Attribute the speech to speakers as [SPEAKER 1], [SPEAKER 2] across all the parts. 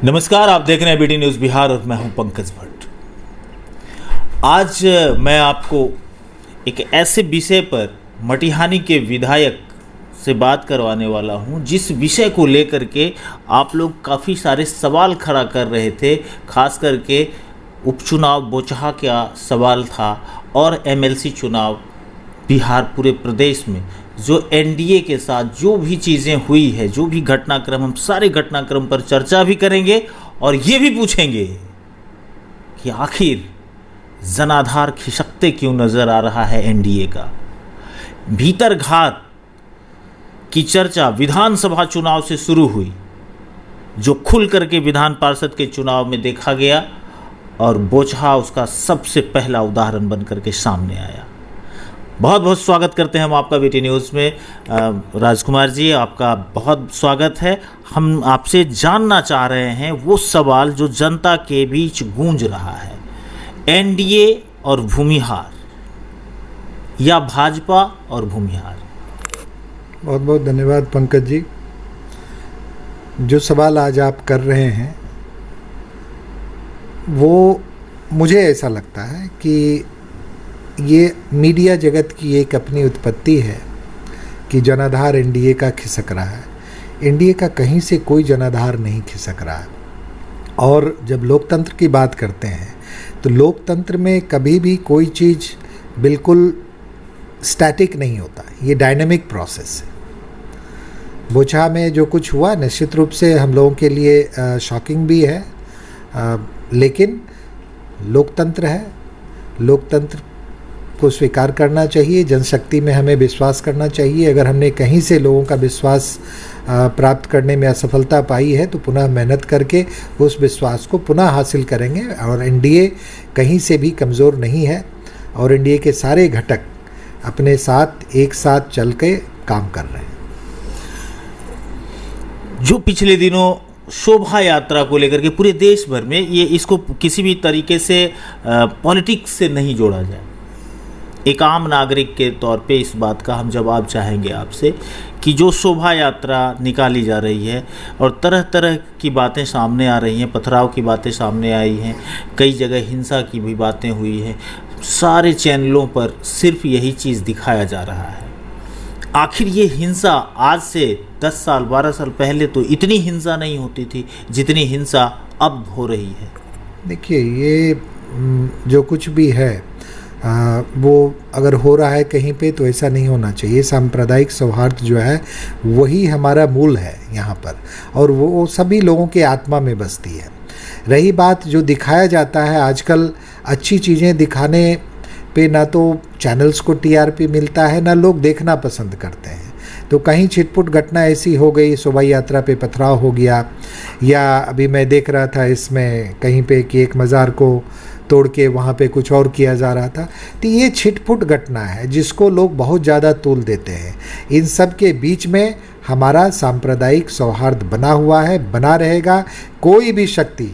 [SPEAKER 1] नमस्कार, आप देख रहे हैं बीटी न्यूज़ बिहार और मैं हूं पंकज भट्ट। आज मैं आपको एक ऐसे विषय पर मटिहानी के विधायक से बात करवाने वाला हूं जिस विषय को लेकर के आप लोग काफ़ी सारे सवाल खड़ा कर रहे थे। खास करके उपचुनाव बोचहा का सवाल था और एमएलसी चुनाव बिहार पूरे प्रदेश में जो एनडीए के साथ जो भी चीज़ें हुई है, जो भी घटनाक्रम, हम सारे घटनाक्रम पर चर्चा भी करेंगे और ये भी पूछेंगे कि आखिर जनाधार खिसकते क्यों नज़र आ रहा है एनडीए का। भीतरघात की चर्चा विधानसभा चुनाव से शुरू हुई, जो खुल करके विधान पार्षद के चुनाव में देखा गया और बोचहा उसका सबसे पहला उदाहरण बन करके सामने आया। बहुत बहुत स्वागत करते हैं हम आपका बीटी न्यूज़ में। राजकुमार जी, आपका बहुत स्वागत है। हम आपसे जानना चाह रहे हैं वो सवाल जो जनता के बीच गूंज रहा है, एनडीए और भूमिहार या भाजपा और भूमिहार।
[SPEAKER 2] बहुत बहुत धन्यवाद पंकज जी। जो सवाल आज आप कर रहे हैं वो मुझे ऐसा लगता है कि ये मीडिया जगत की एक अपनी उत्पत्ति है कि जनाधार एनडीए का खिसक रहा है। एनडीए का कहीं से कोई जनाधार नहीं खिसक रहा है। और जब लोकतंत्र की बात करते हैं तो लोकतंत्र में कभी भी कोई चीज़ बिल्कुल स्टैटिक नहीं होता, ये डायनामिक प्रोसेस है। बोचहा में जो कुछ हुआ निश्चित रूप से हम लोगों के लिए शॉकिंग भी है, लेकिन लोकतंत्र है, लोकतंत्र को स्वीकार करना चाहिए। जनशक्ति में हमें विश्वास करना चाहिए। अगर हमने कहीं से लोगों का विश्वास प्राप्त करने में असफलता पाई है तो पुनः मेहनत करके उस विश्वास को पुनः हासिल करेंगे। और एनडीए कहीं से भी कमज़ोर नहीं है और एनडीए के सारे घटक अपने साथ एक साथ चल के काम कर रहे हैं।
[SPEAKER 1] जो पिछले दिनों शोभा यात्रा को लेकर के पूरे देश भर में, ये इसको किसी भी तरीके से पॉलिटिक्स से नहीं जोड़ा जाए, एक आम नागरिक के तौर पे इस बात का हम जवाब चाहेंगे आपसे कि जो शोभा यात्रा निकाली जा रही है और तरह तरह की बातें सामने आ रही हैं, पथराव की बातें सामने आई हैं, कई जगह हिंसा की भी बातें हुई हैं, सारे चैनलों पर सिर्फ यही चीज़ दिखाया जा रहा है। आखिर ये हिंसा आज से 10 साल 12 साल पहले तो इतनी हिंसा नहीं होती थी जितनी हिंसा अब हो रही है।
[SPEAKER 2] देखिए, ये जो कुछ भी है वो अगर हो रहा है कहीं पे तो ऐसा नहीं होना चाहिए। सांप्रदायिक सौहार्द जो है वही हमारा मूल है यहाँ पर, और वो सभी लोगों के आत्मा में बसती है। रही बात जो दिखाया जाता है आजकल, अच्छी चीज़ें दिखाने पे ना तो चैनल्स को टीआरपी मिलता है ना लोग देखना पसंद करते हैं। तो कहीं छिटपुट घटना ऐसी हो गई, शोभा यात्रा पे पथराव हो गया, या अभी मैं देख रहा था इसमें कहीं पे कि एक मज़ार को तोड़ के वहाँ पे कुछ और किया जा रहा था। तो ये छिटपुट घटना है जिसको लोग बहुत ज़्यादा तूल देते हैं। इन सब के बीच में हमारा सांप्रदायिक सौहार्द बना हुआ है, बना रहेगा। कोई भी शक्ति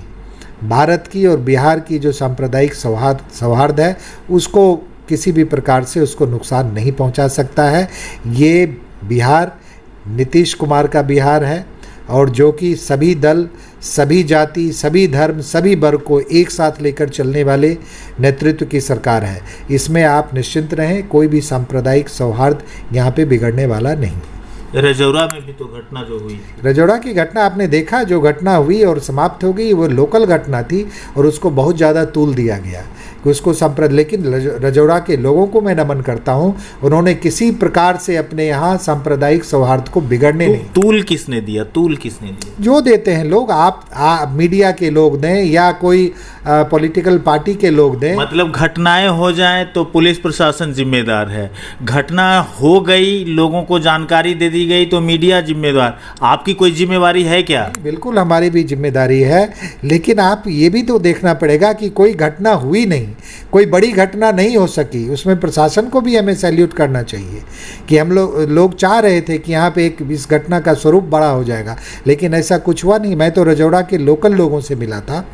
[SPEAKER 2] भारत की और बिहार की जो सांप्रदायिक सौहार्द है उसको किसी भी प्रकार से उसको नुकसान नहीं पहुंचा सकता है। ये बिहार नीतीश कुमार का बिहार है और जो कि सभी दल, सभी जाति, सभी धर्म, सभी वर्ग को एक साथ लेकर चलने वाले नेतृत्व की सरकार है। इसमें आप निश्चिंत रहें, कोई भी सांप्रदायिक सौहार्द यहाँ पे बिगड़ने वाला नहीं।
[SPEAKER 1] रजौरा में भी तो घटना जो हुई,
[SPEAKER 2] रजौरा की घटना आपने देखा, जो घटना हुई और समाप्त हो गई वो लोकल घटना थी और उसको बहुत ज़्यादा तूल दिया गया कि उसको लेकिन रजौरा के लोगों को मैं नमन करता हूँ, उन्होंने किसी प्रकार से अपने यहाँ सांप्रदायिक सौहार्द को बिगड़ने नहीं।
[SPEAKER 1] तूल किसने दिया? तूल किसने दिया?
[SPEAKER 2] जो देते हैं लोग, आप मीडिया के लोग दें या कोई पॉलिटिकल पार्टी के लोग दें।
[SPEAKER 1] मतलब घटनाएं हो जाएं तो पुलिस प्रशासन जिम्मेदार है, घटना हो गई लोगों को जानकारी दे दी गई तो मीडिया जिम्मेदार। आपकी कोई जिम्मेवारी है क्या?
[SPEAKER 2] बिल्कुल हमारी भी जिम्मेदारी है, लेकिन आप ये भी तो देखना पड़ेगा कि कोई घटना हुई नहीं, कोई बड़ी घटना नहीं हो सकी, उसमें प्रशासन को भी हमें सैल्यूट करना चाहिए कि हम लोग चाह रहे थे कि यहाँ पे इस घटना का स्वरूप बड़ा हो जाएगा, लेकिन ऐसा कुछ हुआ नहीं। मैं तो रजौड़ा के लोकल लोगों से मिला था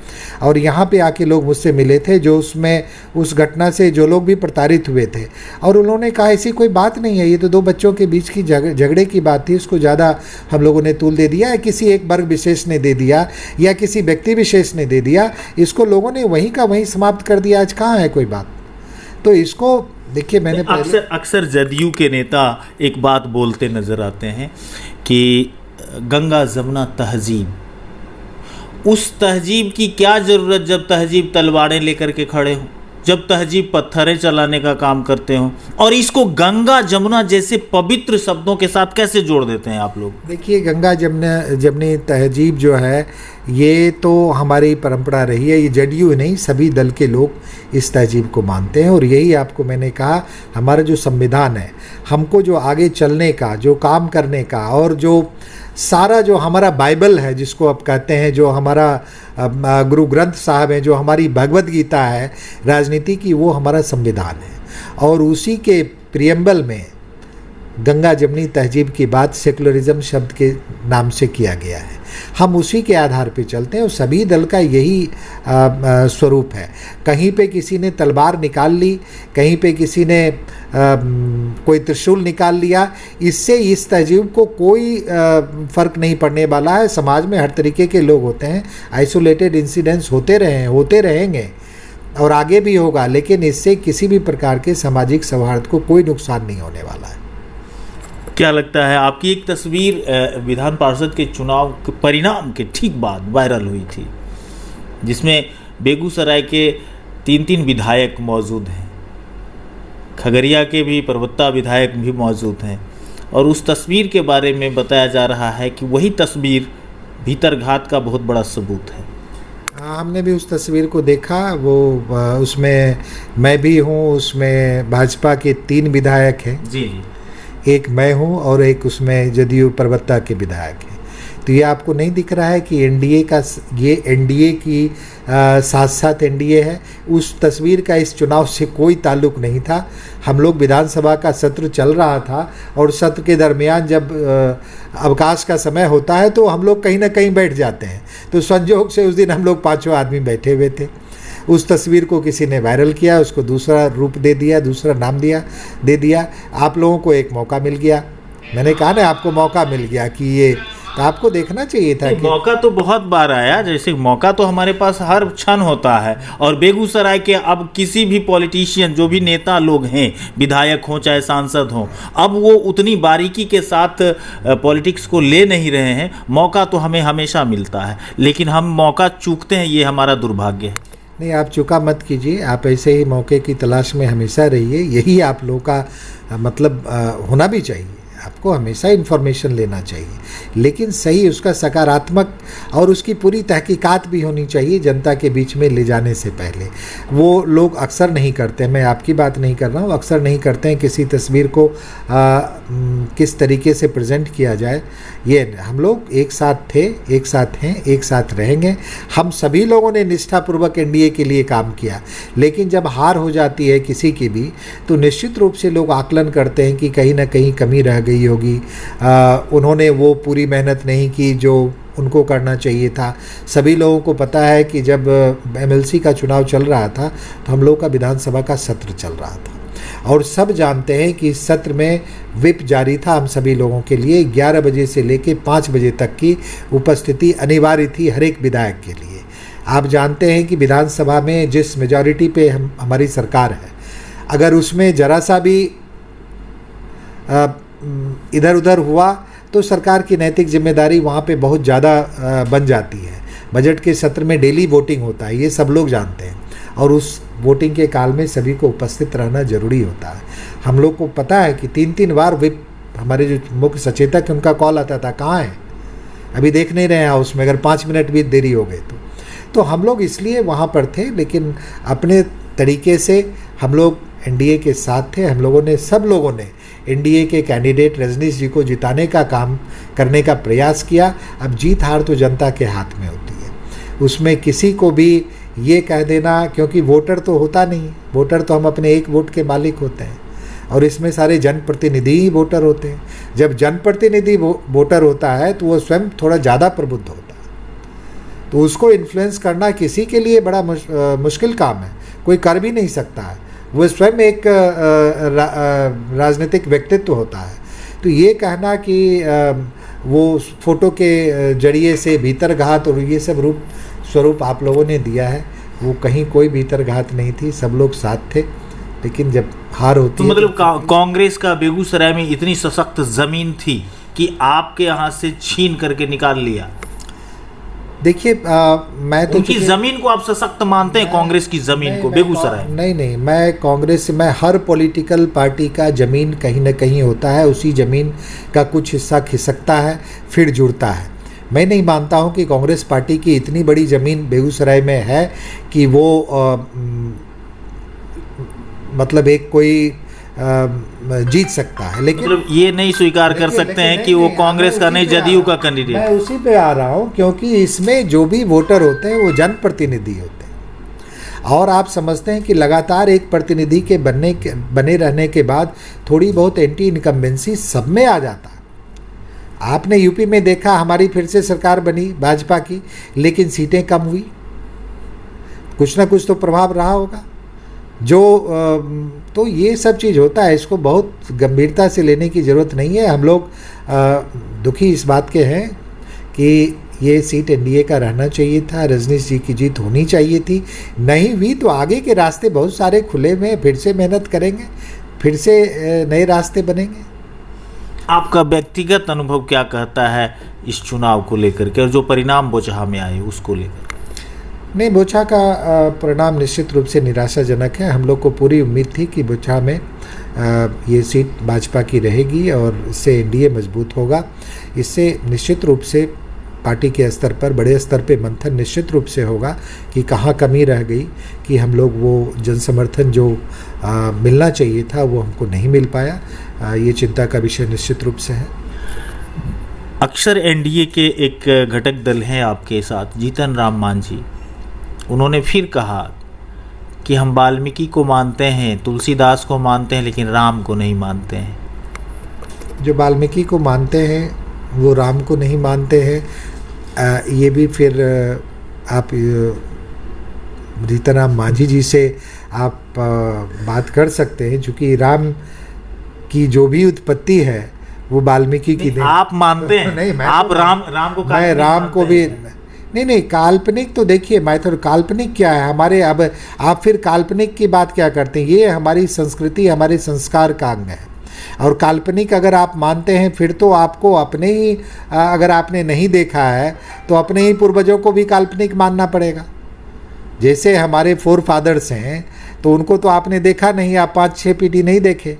[SPEAKER 2] और यहाँ पे आके लोग मुझसे मिले थे जो उस घटना से जो लोग भी प्रताड़ित हुए थे, और उन्होंने कहा ऐसी कोई बात नहीं है, ये तो दो बच्चों के बीच की झगड़े की बात थी, इसको ज़्यादा हम लोगों ने तूल दे दिया, या किसी एक वर्ग विशेष ने दे दिया या किसी व्यक्ति विशेष ने दे दिया, इसको लोगों ने वहीं का वहीं समाप्त कर दिया। आज कहाँ है कोई बात? तो इसको देखिए, मैंने
[SPEAKER 1] अक्सर जदयू के नेता एक बात बोलते नजर आते हैं कि गंगा जमुना तहजीब, उस तहजीब की क्या ज़रूरत जब तहजीब तलवारें लेकर के खड़े हों, जब तहजीब पत्थरें चलाने का काम करते हों, और इसको गंगा जमुना जैसे पवित्र शब्दों के साथ कैसे जोड़ देते हैं आप लोग?
[SPEAKER 2] देखिए, गंगा जमुनी तहजीब जो है ये तो हमारी परंपरा रही है, ये जदयू नहीं सभी दल के लोग इस तहजीब को मानते हैं, और यही आपको मैंने कहा हमारा जो संविधान है, हमको जो आगे चलने का, जो काम करने का, और जो सारा जो हमारा बाइबल है जिसको आप कहते हैं, जो हमारा गुरु ग्रंथ साहब है, जो हमारी भगवत गीता है राजनीति की, वो हमारा संविधान है, और उसी के प्रियम्बल में गंगा जमुनी तहजीब की बात सेकुलरिज्म शब्द के नाम से किया गया है। हम उसी के आधार पे चलते हैं और सभी दल का यही स्वरूप है। कहीं पे किसी ने तलवार निकाल ली, कहीं पे किसी ने कोई त्रिशूल निकाल लिया, इससे इस तहजीब को कोई फ़र्क नहीं पड़ने वाला है। समाज में हर तरीके के लोग होते हैं, आइसोलेटेड इंसिडेंट्स होते रहेंगे और आगे भी होगा, लेकिन इससे किसी भी प्रकार के सामाजिक सौहार्द को कोई नुकसान नहीं होने वाला है।
[SPEAKER 1] क्या लगता है, आपकी एक तस्वीर विधान पार्षद के चुनाव के परिणाम के ठीक बाद वायरल हुई थी, जिसमें बेगूसराय के 3 विधायक मौजूद हैं, खगड़िया के भी परबत्ता विधायक भी मौजूद हैं, और उस तस्वीर के बारे में बताया जा रहा है कि वही तस्वीर भीतरघात का बहुत बड़ा सबूत है।
[SPEAKER 2] हाँ, हमने भी उस तस्वीर को देखा। वो उसमें मैं भी हूँ, उसमें भाजपा के 3 विधायक हैं
[SPEAKER 1] जी,
[SPEAKER 2] एक मैं हूँ और एक उसमें जदयू परबत्ता के विधायक हैं। तो ये आपको नहीं दिख रहा है कि एनडीए की साथ साथ एनडीए है। उस तस्वीर का इस चुनाव से कोई ताल्लुक नहीं था। हम लोग विधानसभा का सत्र चल रहा था और सत्र के दरमियान जब अवकाश का समय होता है तो हम लोग कहीं ना कहीं बैठ जाते हैं। तो संयोग से उस दिन हम लोग 5 आदमी बैठे हुए थे। उस तस्वीर को किसी ने वायरल किया, उसको दूसरा रूप दे दिया, दूसरा नाम दे दिया। आप लोगों को एक मौका मिल गया। मैंने कहा ना, आपको मौका मिल गया कि ये तो आपको देखना चाहिए था कि
[SPEAKER 1] मौका तो बहुत बार आया, जैसे मौका तो हमारे पास हर क्षण होता है। और बेगूसराय के अब किसी भी पॉलिटिशियन, जो भी नेता लोग हैं, विधायक हों चाहे सांसद हों, अब वो उतनी बारीकी के साथ पॉलिटिक्स को ले नहीं रहे हैं। मौका तो हमें हमेशा मिलता है, लेकिन हम मौका चूकते हैं, ये हमारा दुर्भाग्य है।
[SPEAKER 2] नहीं, आप चुका मत कीजिए, आप ऐसे ही मौके की तलाश में हमेशा रहिए। यही आप लोगों का मतलब होना भी चाहिए। आपको हमेशा इन्फॉर्मेशन लेना चाहिए, लेकिन सही, उसका सकारात्मक और उसकी पूरी तहकीकात भी होनी चाहिए जनता के बीच में ले जाने से पहले। वो लोग अक्सर नहीं करते, मैं आपकी बात नहीं कर रहा हूँ, अक्सर नहीं करते हैं किसी तस्वीर को किस तरीके से प्रेजेंट किया जाए। ये हम लोग एक साथ थे, एक साथ हैं, एक साथ रहेंगे। हम सभी लोगों ने निष्ठापूर्वक एनडीए के लिए काम किया, लेकिन जब हार हो जाती है किसी की भी, तो निश्चित रूप से लोग आकलन करते हैं कि कहीं ना कहीं कमी रह गई होगी, उन्होंने वो पूरी मेहनत नहीं की जो उनको करना चाहिए था। सभी लोगों को पता है कि जब एमएलसी का चुनाव चल रहा था तो हम लोग का विधानसभा का सत्र चल रहा था, और सब जानते हैं कि इस सत्र में व्हिप जारी था हम सभी लोगों के लिए। 11 बजे से लेकर 5 बजे तक की उपस्थिति अनिवार्य थी हर एक विधायक के लिए। आप जानते हैं कि विधानसभा में जिस मेजॉरिटी पे हमारी सरकार है, अगर उसमें जरा सा भी इधर उधर हुआ तो सरकार की नैतिक जिम्मेदारी वहाँ पे बहुत ज़्यादा बन जाती है। बजट के सत्र में डेली वोटिंग होता है, ये सब लोग जानते हैं, और उस वोटिंग के काल में सभी को उपस्थित रहना जरूरी होता है। हम लोग को पता है कि 3 बार व्हिप, हमारे जो मुख्य सचेतक है उनका कॉल आता था, कहाँ है, अभी देख नहीं रहे हैं हाउस में, अगर 5 मिनट भी देरी हो गई तो हम लोग इसलिए वहाँ पर थे। लेकिन अपने तरीके से हम लोग एनडीए के साथ थे। सब लोगों ने एनडीए के कैंडिडेट रजनीश जी को जिताने का काम करने का प्रयास किया। अब जीत हार तो जनता के हाथ में होती है, उसमें किसी को भी ये कह देना, क्योंकि वोटर तो होता नहीं है, वोटर तो हम अपने एक वोट के मालिक होते हैं और इसमें सारे जनप्रतिनिधि ही वोटर होते हैं। जब जनप्रतिनिधि वोटर होता है तो वो स्वयं थोड़ा ज़्यादा प्रबुद्ध होता है, तो उसको इन्फ्लुएंस करना किसी के लिए बड़ा मुश्किल काम है, कोई कर भी नहीं सकता है। वो स्वयं एक राजनीतिक व्यक्तित्व होता है। तो ये कहना कि वो फोटो के जरिए से भीतरघात और ये सब स्वरूप आप लोगों ने दिया है, वो कहीं कोई भीतरघात नहीं थी, सब लोग साथ थे। लेकिन जब हार होती
[SPEAKER 1] तो
[SPEAKER 2] है
[SPEAKER 1] मतलब कांग्रेस का बेगूसराय में इतनी सशक्त जमीन थी कि आपके यहाँ से छीन करके निकाल लिया।
[SPEAKER 2] देखिए मैं तो
[SPEAKER 1] उनकी जमीन को आप सशक्त मानते हैं, कांग्रेस की जमीन को बेगूसराय?
[SPEAKER 2] नहीं, मैं कांग्रेस से, मैं हर पॉलिटिकल पार्टी का जमीन कहीं ना कहीं होता है, उसी जमीन का कुछ हिस्सा खिसकता है फिर जुड़ता है। मैं नहीं मानता हूं कि कांग्रेस पार्टी की इतनी बड़ी ज़मीन बेगूसराय में है कि वो मतलब एक कोई जीत सकता है। लेकिन
[SPEAKER 1] मतलब ये नहीं स्वीकार कर सकते हैं कि वो कांग्रेस का नहीं, जदयू का कैंडिडेट।
[SPEAKER 2] मैं उसी पे आ रहा हूं, क्योंकि इसमें जो भी वोटर होते हैं वो जनप्रतिनिधि होते हैं और आप समझते हैं कि लगातार एक प्रतिनिधि के बने रहने के बाद थोड़ी बहुत एंटी इनकम्बेंसी सब में आ जाता है। आपने यूपी में देखा, हमारी फिर से सरकार बनी भाजपा की, लेकिन सीटें कम हुई, कुछ ना कुछ तो प्रभाव रहा होगा। तो ये सब चीज़ होता है, इसको बहुत गंभीरता से लेने की ज़रूरत नहीं है। हम लोग दुखी इस बात के हैं कि ये सीट एनडीए का रहना चाहिए था, रजनीश जी की जीत होनी चाहिए थी, नहीं हुई तो आगे के रास्ते बहुत सारे खुले में, फिर से मेहनत करेंगे, फिर से नए रास्ते बनेंगे।
[SPEAKER 1] आपका व्यक्तिगत अनुभव क्या कहता है इस चुनाव को लेकर के, और जो परिणाम बोचहा में आए उसको लेकर?
[SPEAKER 2] नहीं, बोचहा का परिणाम निश्चित रूप से निराशाजनक है। हम लोग को पूरी उम्मीद थी कि बोचहा में ये सीट भाजपा की रहेगी और इससे एनडीए मजबूत होगा। इससे निश्चित रूप से पार्टी के स्तर पर, बड़े स्तर पे मंथन निश्चित रूप से होगा कि कहाँ कमी रह गई, कि हम लोग वो जनसमर्थन जो मिलना चाहिए था वो हमको नहीं मिल पाया। ये चिंता का विषय निश्चित रूप से है।
[SPEAKER 1] अक्सर एनडीए के एक घटक दल हैं आपके साथ, जीतन राम मांझी, उन्होंने फिर कहा कि हम वाल्मीकि को मानते हैं, तुलसीदास को मानते हैं, लेकिन राम को नहीं मानते हैं।
[SPEAKER 2] जो वाल्मीकि को मानते हैं वो राम को नहीं मानते हैं। ये भी फिर आप जीतन राम मांझी जी से आप बात कर सकते हैं, क्योंकि राम की जो भी उत्पत्ति है वो वाल्मीकि की नहीं।
[SPEAKER 1] आप मानते हैं? नहीं, आप राम को,
[SPEAKER 2] मैं राम को भी नहीं, काल्पनिक तो देखिए, मैं तो काल्पनिक क्या है हमारे, अब आप फिर काल्पनिक की बात क्या करते हैं? ये हमारी संस्कृति, हमारे संस्कार का अंग है। और काल्पनिक अगर आप मानते हैं फिर तो आपको अपने ही, अगर आपने नहीं देखा है तो अपने ही पूर्वजों को भी काल्पनिक मानना पड़ेगा। जैसे हमारे फोर फादर्स हैं तो उनको तो आपने देखा नहीं, आप 5-6 पीढ़ी नहीं देखे,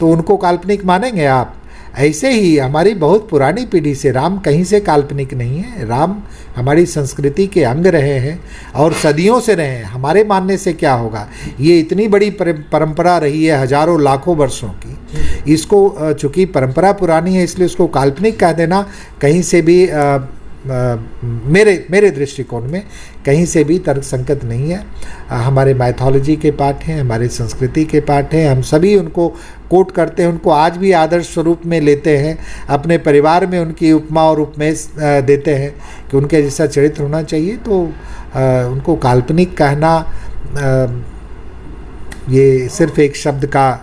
[SPEAKER 2] तो उनको काल्पनिक मानेंगे आप? ऐसे ही हमारी बहुत पुरानी पीढ़ी से राम कहीं से काल्पनिक नहीं है। राम हमारी संस्कृति के अंग रहे हैं और सदियों से रहे हैं। हमारे मानने से क्या होगा? ये इतनी बड़ी परंपरा रही है, हजारों लाखों वर्षों की। इसको चूँकि परंपरा पुरानी है इसलिए उसको काल्पनिक कह देना कहीं से भी मेरे दृष्टिकोण में कहीं से भी तर्कसंगत नहीं है। हमारे माइथोलॉजी के पाठ हैं, हमारे संस्कृति के पाठ हैं, हम सभी उनको कोट करते हैं, उनको आज भी आदर्श स्वरूप में लेते हैं, अपने परिवार में उनकी उपमा और उपमेश देते हैं कि उनके जैसा चरित्र होना चाहिए। तो उनको काल्पनिक कहना ये सिर्फ एक शब्द का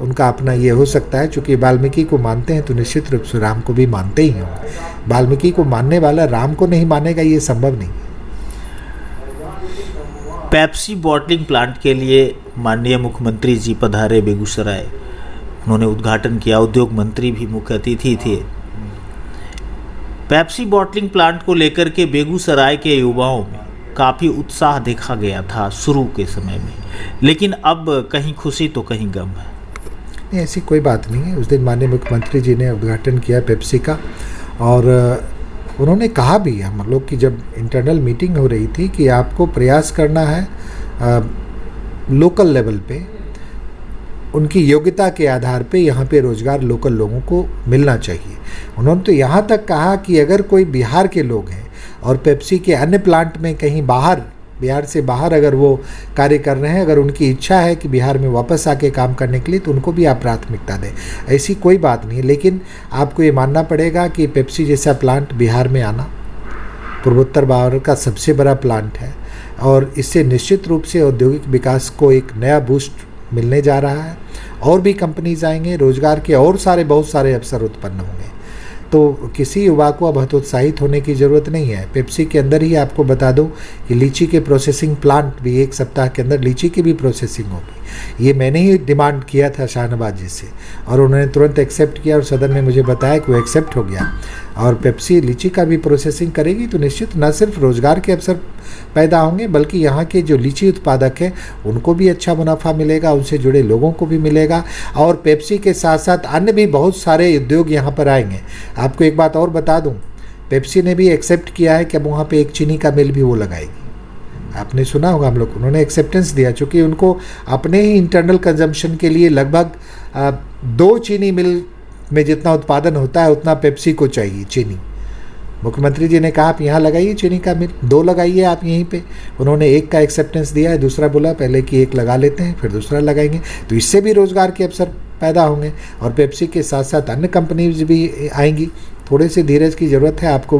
[SPEAKER 2] उनका अपना ये हो सकता है। चूँकि वाल्मीकि को मानते हैं तो निश्चित रूप से राम को भी मानते ही होंगे। वाल्मीकि को मानने वाला राम को नहीं मानेगा, ये संभव नहीं है।
[SPEAKER 1] पेप्सी बॉटलिंग प्लांट के लिए माननीय मुख्यमंत्री जी पधारे बेगूसराय, उन्होंने उद्घाटन किया, उद्योग मंत्री भी मुख्य अतिथि थे। पेप्सी बॉटलिंग प्लांट को लेकर के बेगूसराय के युवाओं में काफ़ी उत्साह देखा गया था शुरू के समय में, लेकिन अब कहीं खुशी तो कहीं गम है।
[SPEAKER 2] नहीं, ऐसी कोई बात नहीं है। उस दिन माननीय मुख्यमंत्री जी ने उद्घाटन किया पेप्सी का, और उन्होंने कहा भी, हम लोग की जब इंटरनल मीटिंग हो रही थी, कि आपको प्रयास करना है लोकल लेवल पे, उनकी योग्यता के आधार पे यहाँ पे रोज़गार लोकल लोगों को मिलना चाहिए। उन्होंने तो यहाँ तक कहा कि अगर कोई बिहार के लोग हैं और पेप्सी के अन्य प्लांट में कहीं बाहर बिहार से बाहर अगर वो कार्य कर रहे हैं, अगर उनकी इच्छा है कि बिहार में वापस आके काम करने के लिए, तो उनको भी आप प्राथमिकता दें। ऐसी कोई बात नहीं है, लेकिन आपको ये मानना पड़ेगा कि पेप्सी जैसा प्लांट बिहार में आना पूर्वोत्तर भारत का सबसे बड़ा प्लांट है और इससे निश्चित रूप से औद्योगिक विकास को एक नया बूस्ट मिलने जा रहा है। और भी कंपनीज आएंगे, रोजगार के और बहुत सारे अवसर उत्पन्न होंगे। तो किसी युवा को अब हतोत्साहित होने की ज़रूरत नहीं है। पेप्सी के अंदर ही आपको बता दूं कि लीची के प्रोसेसिंग प्लांट भी 1 सप्ताह के अंदर लीची की भी प्रोसेसिंग होगी। ये मैंने ही डिमांड किया था शाहनवाज जी से और उन्होंने तुरंत एक्सेप्ट किया और सदन में मुझे बताया कि वो एक्सेप्ट हो गया। और पेप्सी लीची का भी प्रोसेसिंग करेगी तो निश्चित न सिर्फ रोजगार के अवसर पैदा होंगे बल्कि यहाँ के जो लीची उत्पादक हैं उनको भी अच्छा मुनाफा मिलेगा, उनसे जुड़े लोगों को भी मिलेगा और पेप्सी के साथ साथ अन्य भी बहुत सारे उद्योग यहाँ पर आएंगे। आपको एक बात और बता दूँ, पेप्सी ने भी एक्सेप्ट किया है कि अब वहाँ पे एक चीनी का मिल भी वो लगाएगी। आपने सुना होगा, हम लोग उन्होंने एक्सेप्टेंस दिया, चूँकि उनको अपने ही इंटरनल कंजम्पशन के लिए लगभग 2 चीनी मिल में जितना उत्पादन होता है उतना पेप्सी को चाहिए चीनी। मुख्यमंत्री जी ने कहा आप यहाँ लगाइए चीनी का मिल, 2 लगाइए आप यहीं पे। उन्होंने 1 का एक्सेप्टेंस दिया है, दूसरा बोला पहले कि 1 लगा लेते हैं फिर दूसरा लगाएंगे, तो इससे भी रोजगार के अवसर पैदा होंगे और पेप्सी के साथ साथ अन्य कंपनीज भी आएंगी। थोड़े से धीरज की ज़रूरत है आपको।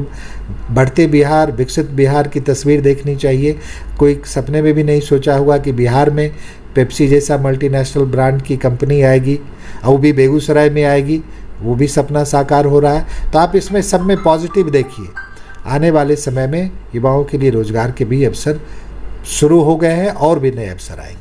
[SPEAKER 2] बढ़ते बिहार, विकसित बिहार की तस्वीर देखनी चाहिए। कोई सपने में भी नहीं सोचा हुआ कि बिहार में पेप्सी जैसा मल्टीनेशनल ब्रांड की कंपनी आएगी और वो भी बेगूसराय में आएगी, वो भी सपना साकार हो रहा है। तो आप इसमें सब में पॉजिटिव देखिए। आने वाले समय में युवाओं के लिए रोजगार के भी अवसर शुरू हो गए हैं और भी नए अवसर आएंगे।